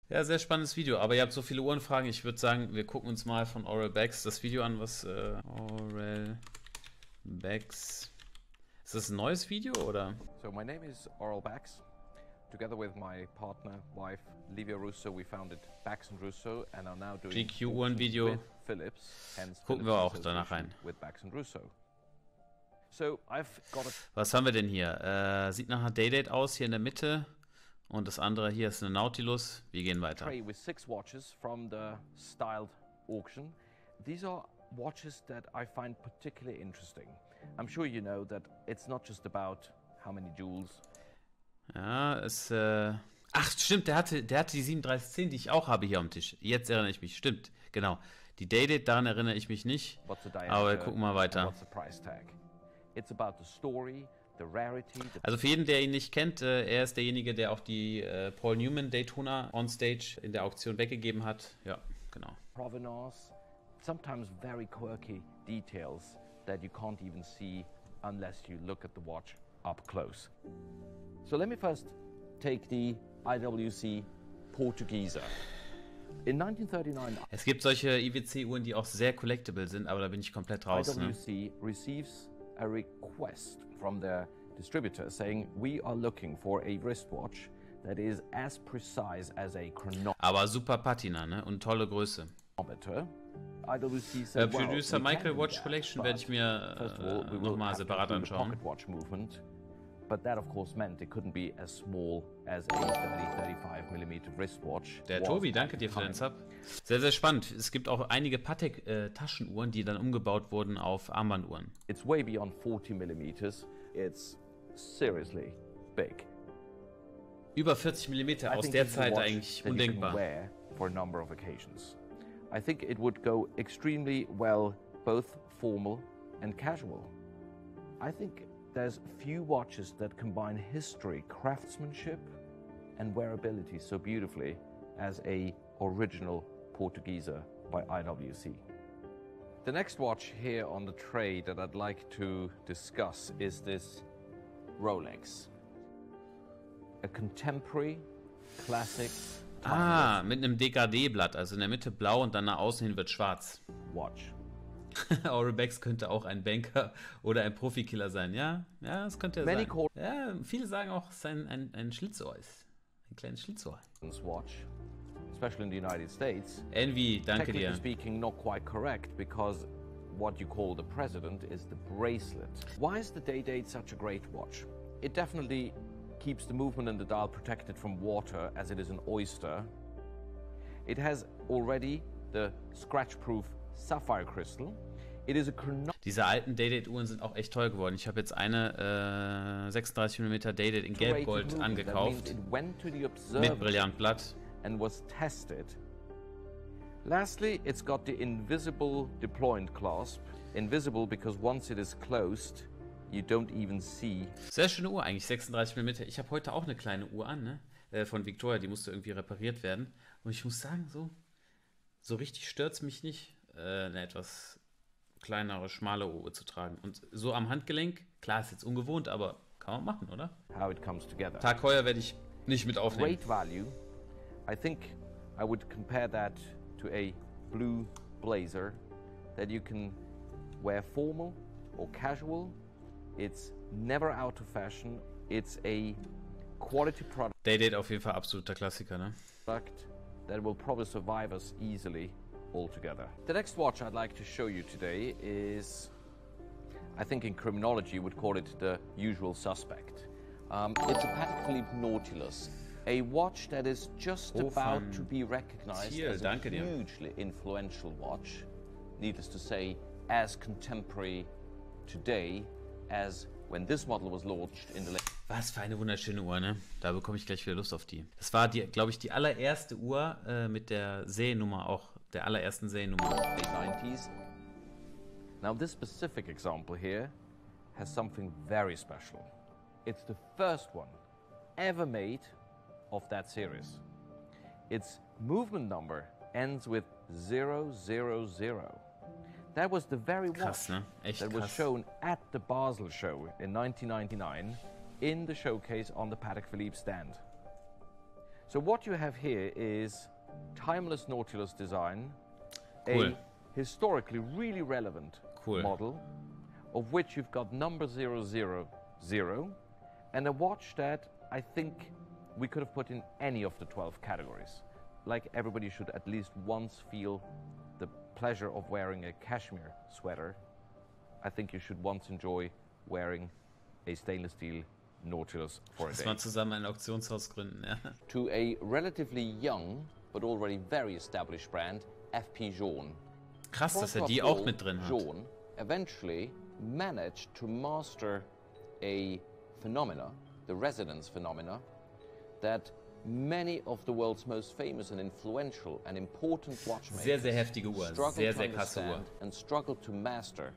Ja, sehr spannendes Video, aber ihr habt so viele Uhrenfragen. Ich würde sagen, wir gucken uns mal von Oral Bags das Video an, was Oral Bags. Ist das ein neues Video oder? So my name is Oral Bags. Together with my partner, wife, Livia Russo, we founded Bags & Russo and are now doing GQ-Uhrenvideo. Philips, hence Gucken wir auch danach rein. With Bags & Russo. So I've got Was haben wir denn hier? Sieht nach einer Day-Date aus, hier in der Mitte. Und das andere hier ist eine Nautilus. Wir gehen weiter. tray with 6 watches from the styled auction. These are watches that I find particularly interesting. I'm sure you know that it's not just about how many jewels. Ja, ach, stimmt, der hatte die 3710, die ich auch habe hier am Tisch. Jetzt erinnere ich mich, stimmt, genau. Die Day-Date, daran erinnere ich mich nicht. Aber wir gucken mal weiter. It's about the story, the rarity. Also für jeden, der ihn nicht kennt, er ist derjenige, der auch die Paul Newman Daytona on Stage in der Auktion weggegeben hat. Ja, genau. Provenance, sometimes very quirky details that you can't even see unless you look at the watch up close. So let me first take the IWC Portugieser. In 1939, es gibt solche IWC-Uhren, die auch sehr collectible sind, aber da bin ich komplett raus. IWC receives a request from their distributor saying we are looking for a wristwatch that is as precise as a chronometer. Aber super Patina, ne? Und tolle Größe. IWC said, Producer Michael Watch Collection werde ich mir nochmal separat anschauen. But that of course meant it couldn't be as small as a 30-35 mm wristwatch. Der Tobi, danke dir für den Sub. Sehr, sehr spannend. Es gibt auch einige Patek Taschenuhren, die dann umgebaut wurden auf Armbanduhren. It's way beyond 40 mm. It's seriously big. Über 40 mm aus der Zeit eigentlich undenkbar. For a number of occasions. I think it would go extremely well both formal and casual. I think there's few watches that combine history, craftsmanship, and wearability so beautifully as a original Portugieser by IWC. The next watch here on the tray that I'd like to discuss is this Rolex. A contemporary, classic mit einem Degradé-Blatt, also in der Mitte blau und dann nach außen hin wird schwarz. Watch. Oral Bags könnte auch ein Banker oder ein Profikiller sein. Ja, das könnte er sein. Ja, viele sagen auch, dass es ein Schlitzohr ist. Ein kleines Schlitzohr. Watch, especially in the United States. Envy, danke dir. Technically speaking, not quite correct because what you call the president is the bracelet. Why is the Day-Date such a great watch? It definitely keeps the movement and the dial protected from water as it is an oyster. It has already the scratch-proof sapphire crystal. It is a Diese alten Day-Date-Uhren sind auch echt teuer geworden. Ich habe jetzt eine 36 mm Day-Date in Gelbgold angekauft. Mit Brillantblatt. And was tested. Lastly, it's got the invisible deployment clasp. Invisible because once it is closed, you don't even see. Sehr schöne Uhr eigentlich, 36 mm. Ich habe heute auch eine kleine Uhr an, ne? Von Victoria, die musste irgendwie repariert werden. Und ich muss sagen, so richtig stört es mich nicht, eine etwas kleinere, schmale Uhr zu tragen. Und so am Handgelenk, klar, ist jetzt ungewohnt, aber kann man machen, oder? How it comes together. Tag heuer werde ich nicht mit aufnehmen. Great value. I think I would compare that to a blue blazer that you can wear formal or casual. It's never out of fashion. It's a quality product. Day-Date auf jeden Fall absoluter Klassiker, ne? That will probably survive us easily altogether. The next watch I'd like to show you today is, I think in criminology would call it the usual suspect. It's a Patek Philippe Nautilus, a watch that is just about to be recognized as a hugely influential watch. Needless to say, as contemporary today as when this model was launched in the late... Was für eine wunderschöne Uhr, ne? Da bekomme ich gleich wieder Lust auf die. Das war, glaube ich, die allererste Uhr mit der Seriennummer, auch der allerersten Seriennummer. Late 90s. Now this specific example here has something very special. It's the first one ever made of that series. Its movement number ends with 000. That was the very watch that was shown at the Basel show in 1999 in the showcase on the Patek Philippe stand. So what you have here is timeless Nautilus design, Cool. a historically really relevant Cool. model, of which you've got number 000, and a watch that I think we could have put in any of the 12 categories. Like everybody should at least once feel the pleasure of wearing a cashmere sweater. I think you should once enjoy wearing a stainless steel Nautilus for a Lass day. mal zusammen ein Auktionshaus gründen, ja. To a relatively young but already very established brand, FP Journe. Krass, dass er die Francois auch mit drin hat. Journe eventually managed to master a phenomena, the resonance phenomena, that many of the world's most famous and influential and important watchmakers Sehr, sehr heftige Uhr. struggled Sehr, to sehr krasse Uhr. understand and struggled to master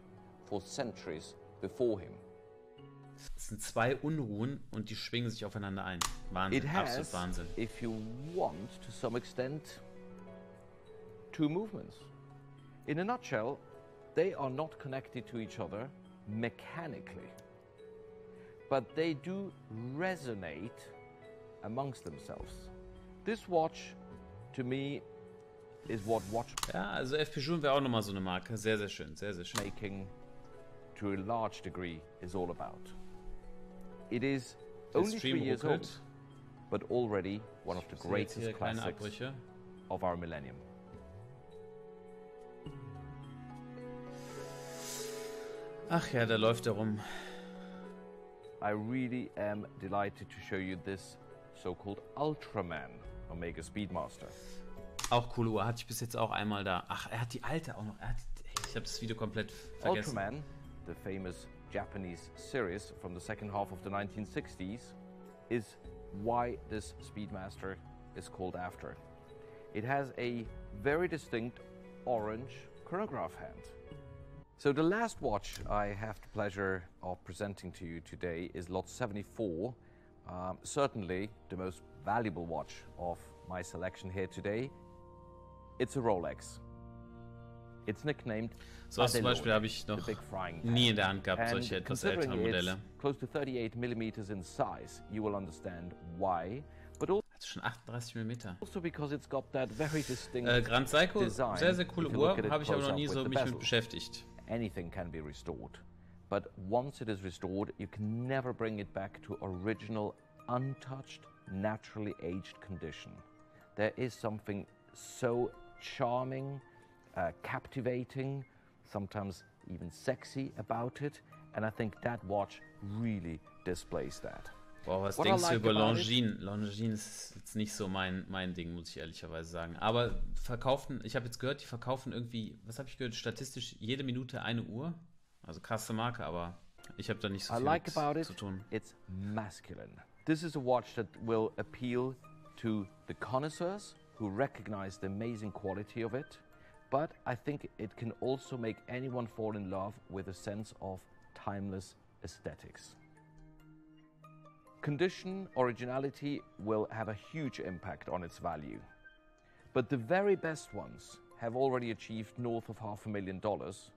for centuries before him. Es sind zwei Unruhen und die schwingen sich aufeinander ein. Wahnsinn, It absolut has, Wahnsinn. if you want, to some extent, two movements. In a nutshell, they are not connected to each other mechanically, but they do resonate amongst themselves. This watch, to me, is what Ja, also FP Journe wäre auch nochmal so eine Marke. Sehr, sehr schön, sehr, sehr schön. watchmaking, to a large degree, is all about. It is only 3 Stream years ruckelt. old, but already one of the Ich sehe jetzt hier greatest keine classics Abbrüche. of our millennium. Ach ja, da läuft er rum. I really am delighted to show you this so-called Ultraman Omega Speedmaster. Auch coole Uhr. Hatte ich bis jetzt auch einmal da. Ach, er hat die alte auch noch. Ich habe das Video komplett vergessen. Ultraman, the famous Japanese series from the second half of the 1960s, is why this Speedmaster is called after. It has a very distinct orange chronograph hand. So the last watch I have the pleasure of presenting to you today is Lot 74, certainly the most valuable watch of my selection here today. It's a Rolex. It's nicknamed So zum Adelon, Beispiel habe ich the noch big frying nie in pan. der Hand gehabt, And solche etwas considering älteren Modelle. it's close to 38 millimeters in size, you will understand why, but Hat schon 38 mm. also because it's got that very distinct Grand Seiko, design. sehr, sehr coole If you Uhr. look at it Habe ich aber close noch nie up so with the mich mit bezel. beschäftigt. Anything can be restored. But once it is restored, you can never bring it back to original, untouched, naturally aged condition. There is something so charming, captivating, sometimes even sexy about it, and I think that watch really displays that. Boah, was What I denkst du like über about it- Longines? Longines ist jetzt nicht so mein Ding, muss ich ehrlicherweise sagen. Aber verkaufen, ich habe jetzt gehört, die verkaufen irgendwie, was habe ich gehört, statistisch jede Minute eine Uhr. Also krasse Marke, aber ich habe da nicht so I viel like mit about it, zu tun. it's masculine. This is a watch that will appeal to the connoisseurs who recognize the amazing quality of it, but I think it can also make anyone fall in love with a sense of timeless aesthetics. Condition, originality will have a huge impact on its value. But the very best ones have already achieved north of $500,000,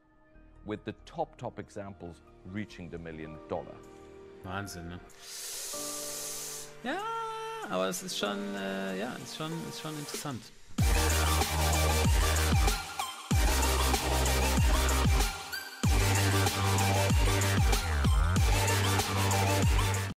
with the top examples reaching the $1 million. Wahnsinn, ne? Ja, aber es ist schon, ist schon interessant.